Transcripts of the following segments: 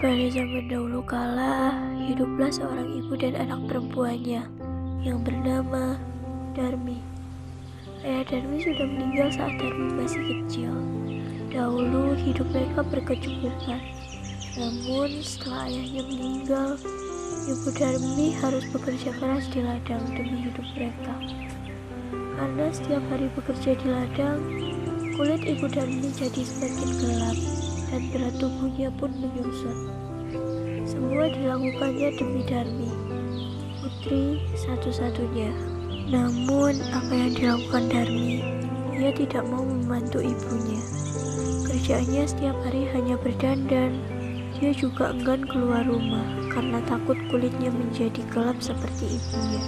Pada zaman dahulu kala, hiduplah seorang ibu dan anak perempuannya yang bernama Darmi. Ayah Darmi sudah meninggal saat Darmi masih kecil. Dahulu hidup mereka berkecukupan. Namun setelah ayahnya meninggal, ibu Darmi harus bekerja keras di ladang demi hidup mereka. Karena setiap hari bekerja di ladang, kulit ibu Darmi jadi semakin gelap dan berat tubuhnya pun menyusut. Semua dilakukannya demi Darmi, putri satu-satunya. Namun apa yang dilakukan Darmi? Ia tidak mau membantu ibunya. Kerjaannya setiap hari hanya berdandan. Dia juga enggan keluar rumah karena takut kulitnya menjadi gelap seperti ibunya.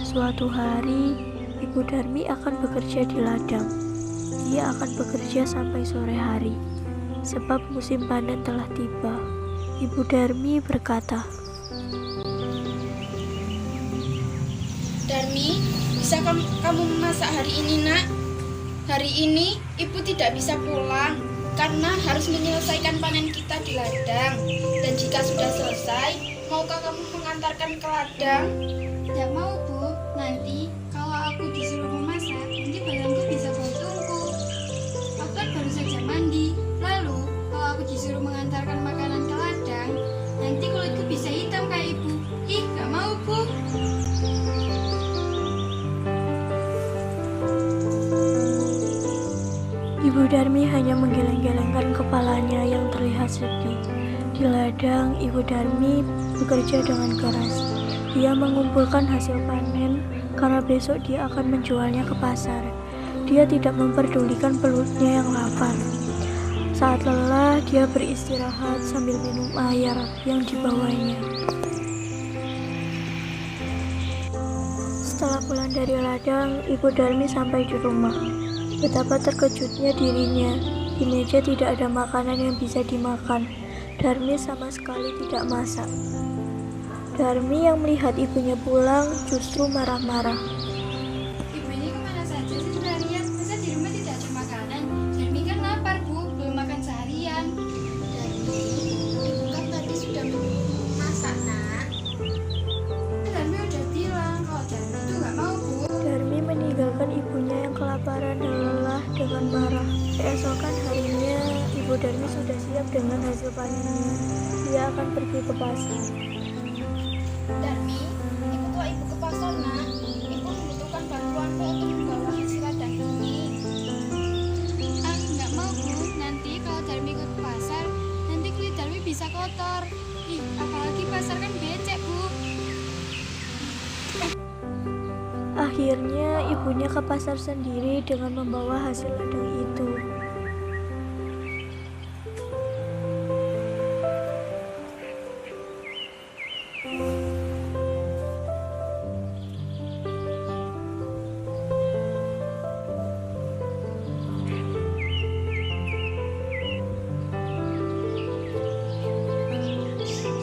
Suatu hari, ibu Darmi akan bekerja di ladang. Dia akan bekerja sampai sore hari, sebab musim panen telah tiba. Ibu Darmi berkata, "Darmi, bisa kamu memasak hari ini, nak? Hari ini ibu tidak bisa pulang karena harus menyelesaikan panen kita di ladang. Dan jika sudah selesai, maukah kamu mengantarkan ke ladang?" Tidak mau, Bu. Nanti kalau aku disuruh memasak, nanti badanku bisa bau tungku. Aku kan baru saja mandi. Lalu kalau aku disuruh mengantarkan makanan ke ladang, nanti kulitku bisa hitam kayak ibu. Ih, gak mau, Bu. Ibu Darmi hanya menggeleng-gelengkan kepalanya yang terlihat sedih. Di ladang, Ibu Darmi bekerja dengan keras. Dia mengumpulkan hasil panen karena besok dia akan menjualnya ke pasar. Dia tidak memperdulikan perutnya yang lapar. Saat lelah, dia beristirahat sambil minum air yang dibawanya. Setelah pulang dari ladang, Ibu Darmi sampai di rumah. Betapa terkejutnya dirinya. Di meja tidak ada makanan yang bisa dimakan. Darmi sama sekali tidak masak. Darmi yang melihat ibunya pulang justru marah-marah. Ibu ini kemana saja sih seharian? Masa di rumah tidak ada makanan? Darmi kan lapar, Bu. Belum makan seharian. Darmi, ibu kan tadi sudah menyuruh masak, nak. Darmi udah bilang kalau Darmi itu gak mau, Bu. Darmi meninggalkan ibunya yang kelaparan dan lelah dengan marah. Keesokan harinya, Ibu Darmi sudah siap dengan hasil panennya. Dia akan pergi ke pasar. Darmi, ikutlah ibu ke pasar, nak. Ibu membutuhkan bantuanmu untuk membawa hasil ladang ini. Aku nggak mau, Bu. Nanti kalau Darmi ikut ke pasar, nanti kulit Darmi bisa kotor. Ih, apalagi pasar kan becek, Bu. Akhirnya ibunya ke pasar sendiri dengan membawa hasil ladang itu.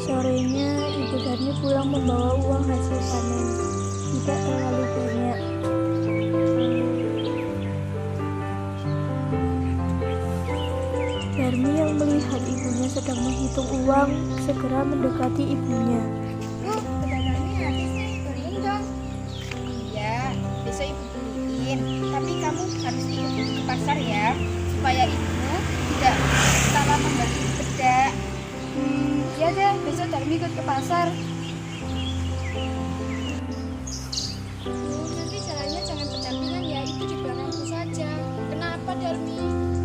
Sorenya, Ibu Darmi pulang membawa uang hasil panen. Tidak terlalu banyak. Darmi yang melihat ibunya sedang menghitung uang segera mendekati ibunya. Bu, kedatangannya habis nih, beliin dong. Iya, besok ibu beliin. Tapi kamu harus ikut ibu ke pasar ya, supaya ibu tidak salah membagi bedak. Ya deh, besok Darmi ikut ke pasar. Nanti jalannya jangan berdampingan ya, ibu di belakangku saja. Kenapa, Darmi?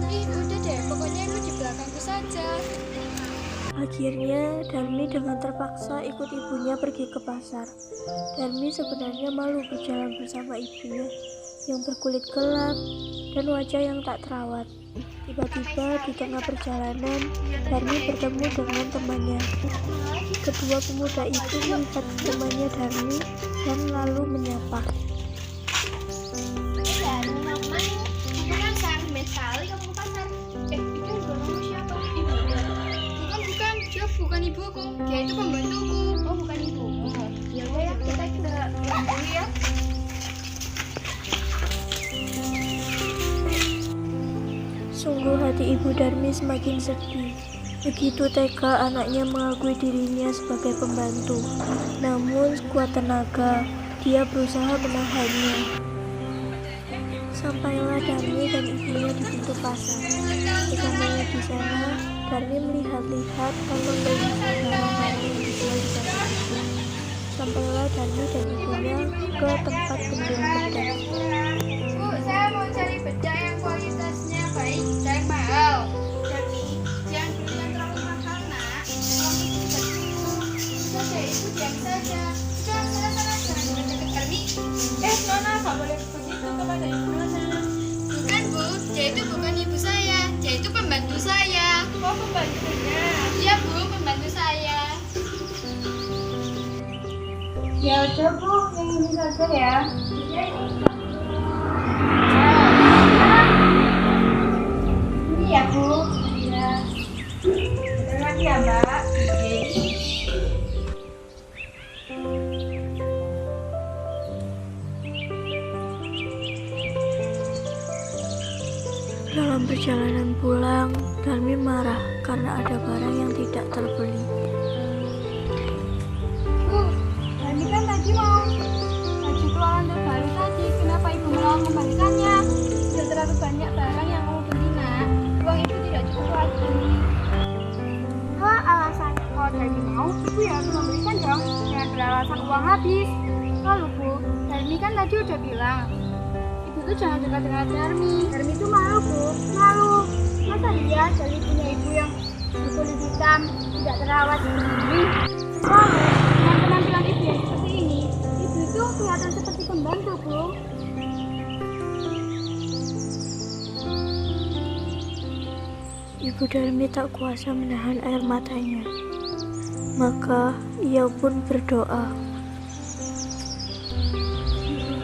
Ih, udah deh, pokoknya ibu di belakangku saja. Akhirnya Darmi dengan terpaksa ikut ibunya pergi ke pasar. Darmi sebenarnya malu berjalan bersama ibunya yang berkulit gelap dan wajah yang tak terawat. Tiba-tiba di tengah perjalanan, Darmi bertemu dengan temannya. Kedua pemuda itu melihat temannya Darmi dan lalu menyapa. Darmi, mau kemana? Aku kan sangat sekali kamu ke pasar. Itu yang kamu siapa? Ibu. Bukan, dia bukan ibuku. Dia itu pembantuku. Oh, bukan ibumu. Ya udah ya, kita pulang dulu ya. Sungguh hati Ibu Darmi semakin sedih. Begitu tega anaknya mengakui dirinya sebagai pembantu. Namun sekuat tenaga, dia berusaha menahannya. Sampailah Darmi dan ibunya di pintu pasar. Sesampainya di sana, Darmi melihat-lihat dan membeli barang-barang yang dijual di pasar itu. Sampailah Darmi dan ibunya ke tempat penjual bedak. Bu, saya mau cari bedak yang kualitasnya baik dan mahal. Jadi, jangan belikan terlalu mahal, nak. Uang itu berguna. Sudah deh, ibu diam saja. Sudah, sana-sana, jangan dekat-dekat kami. Nona, gak boleh begitu kepada ibu Nona. Bukan, Bu. Dia itu bukan ibu saya. Dia itu pembantu saya. Oh, pembantunya. Iya, Bu, pembantu saya. Ya udah Bu, yang ini saja ya. Ini ya Bu. Ya. Terima kasih ya Mbak. Dalam perjalanan pulang, Darmi marah karena ada barang yang tidak terbeli. Bu, Dani kan tadi mau baju keluaran terbaru tadi. Kenapa ibu malah mengembalikannya? Sudah terlalu banyak barang yang kamu beli, nak. Uang itu tidak cukup lagi. Kalau alasan kalau Dani mau, ibu ya harus membelikan dong. Jangan beralasan uang habis. Lalu Bu, Dani kan tadi udah bilang, ibu tuh jangan dekat-dekat Darmi. Darmi tuh malu Bu, malu. Masa iya Dani punya ibu yang berkulit hitam, tidak terawat seperti ini? Lalu, dengan penampilan ibu yang seperti ini, ibu itu kelihatan seperti pembantu Bu. Ibu Darmi tak kuasa menahan air matanya. Maka ia pun berdoa.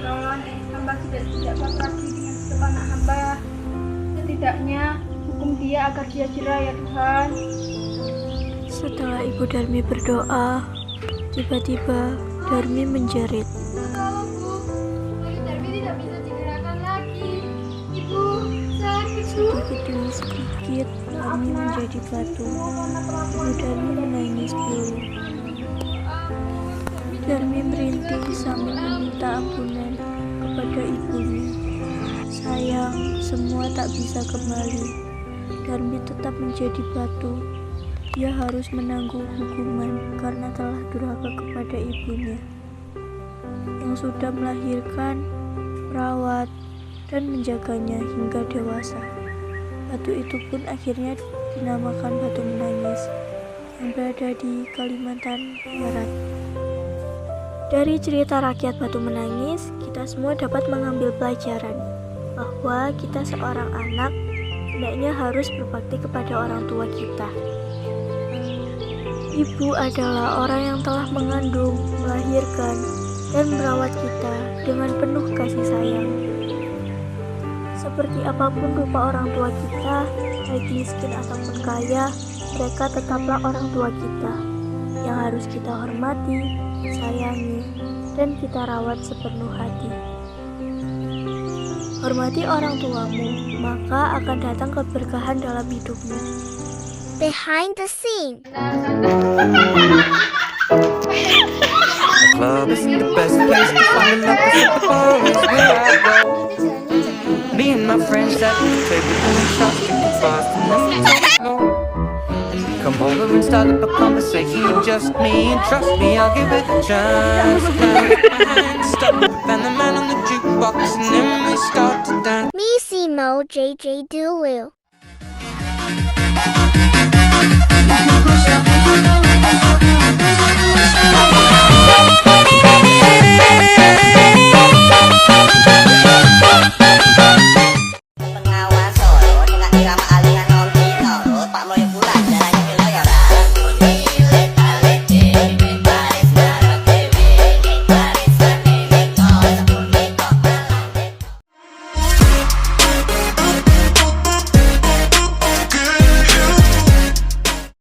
Tolong hamba sudah tidak kuat lagi dengan sikap anak hamba. Setidaknya hukum dia agar dia jerah ya Tuhan. Setelah Ibu Darmi berdoa, tiba-tiba Darmi menjerit. Tolong Bu, tapi Darmi tidak bisa digerakkan lagi. Ibu, sakit Bu. Sedikit demi sedikit, Darmi menjadi batu. Ibu Darmi menangis pilu. Darmi merintih sambil meminta ampunan kepada ibunya. Sayang, semua tak bisa kembali. Darmi tetap menjadi batu. Dia harus menanggung hukuman karena telah durhaka kepada ibunya yang sudah melahirkan, merawat, dan menjaganya hingga dewasa. Batu itu pun akhirnya dinamakan Batu Menangis yang berada di Kalimantan Barat. Dari cerita rakyat Batu Menangis, kita semua dapat mengambil pelajaran bahwa kita seorang anak hendaknya harus berbakti kepada orang tua kita. Ibu adalah orang yang telah mengandung, melahirkan, dan merawat kita dengan penuh kasih sayang. Seperti apapun rupa orang tua kita, baik miskin ataupun kaya, mereka tetaplah orang tua kita yang harus kita hormati, sayangi, dan kita rawat sepenuh hati. Hormati orang tuamu, maka akan datang keberkahan dalam hidupmu. Behind the scene. Club is the best place to find love. Cause the bar is where I go. Me and my friends at the table doing shots, drinking fast and then we talk slow. And we come over and start up a conversation, just me, and trust me, I'll give it a chance. Now my hands stop, and the man on the jukebox, and then we start to dance. Me, Simo, JJ Dulu.